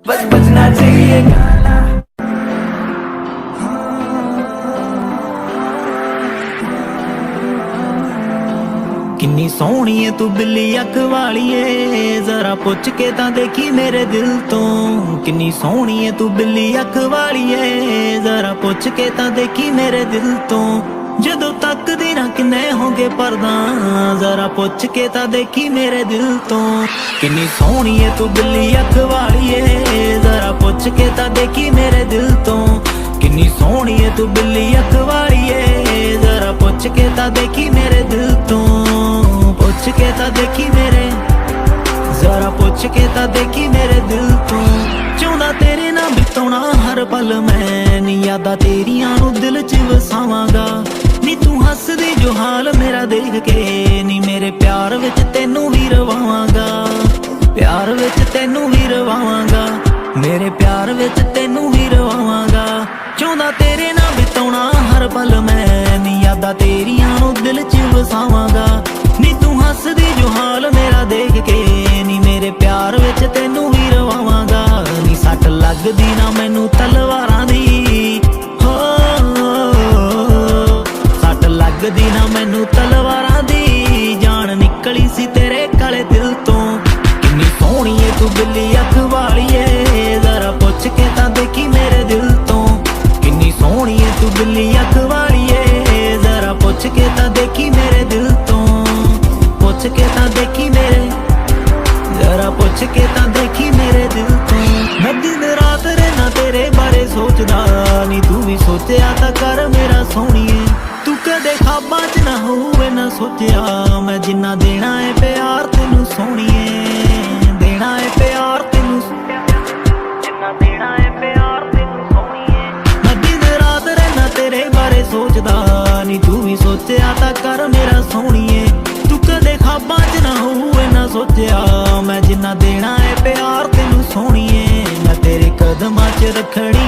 बस बजना चाहिए गाना। किन्नी सोहनी है तू बिल्ली अख वालीए, जरा पुछ के तां देखी मेरे दिल तो। किन्नी सोहनी है तू बिल्ली अख वालीए, जरा पुछ के तां देखी मेरे दिल तो। जदों तक दी ना किन्ने होंगे पर्दा, जरा पुछ के तां देखी मेरे दिल तो। किन्नी सोहनी है तू बिल्ली अख वालीए, जरा पुछ के तां देखी मेरे दिल तो। किन्नी सोहनी है तू बिल्ली अख वालीए, जरा पुछ के तां देखी मेरे दिल तो। पुछ के तां देखी मेरे, जरा पुछ के तां देखी मेरे दिल तो। चाहुंदा तेरे नाल बिताउणा हर पल मैं, नी यादां तेरियां नूं दिल च वसावांगा। नी तू हसदी जो हाल मेरा देख के, नी मेरे प्यार विच तैनू ही रवावांगा। प्यार विच तैनू ही रवावांगा, मेरे प्यार विच तैनू ही रवावांगा। चाहुंदा तेरे नाल बिताउणा हर पल मैं, नी यादां तेरियां नूं दिल च वसावांगा। नी तू हसदी जो हाल मेरा देख के, नी मेरे प्यार विच तैनू ही रवावांगा। नी सट लगदी ना मैनू तलवारां दी, हो सट लगदी ना मैनू तलवारां दी, जान निकली सी तेरे काले दिल तो। किन्नी सोहनी है तू बिल्ली अख वालीए, जरा पुछ के तां देखी मेरे दिल तो। किन्नी सोहनी है तू बिल्ली अख वालीए, जरा पुछ के तां देखी मेरे दिल तो। पुछ के तां देखी मेरे, जरा पुछ के तां देखी मेरे दिल तो। मैं दिन रात रहना तेरे बारे सोचदा, नी तू भी सोचिया तां कर मेरा सोहणीए। तू कदे ख्वाबां च ना होवे ना सोचिया, मैं जिन्ना देना है प्यार तेनू सोहणीए। देना है प्यार तेनू, जिन्ना देना है प्यार तेनू सोहणीए। मैं दिन रात रहना तेरे बारे सोचदा, नी तू भी सोचिया तां कर मेरा सोहणीए। तू कदे ख्वाबां च ना होवे ना सोचिया, मैं जिन्ना देना है प्यार तेनू सोहणीए। मैं तेरे कदमां च रखड़ी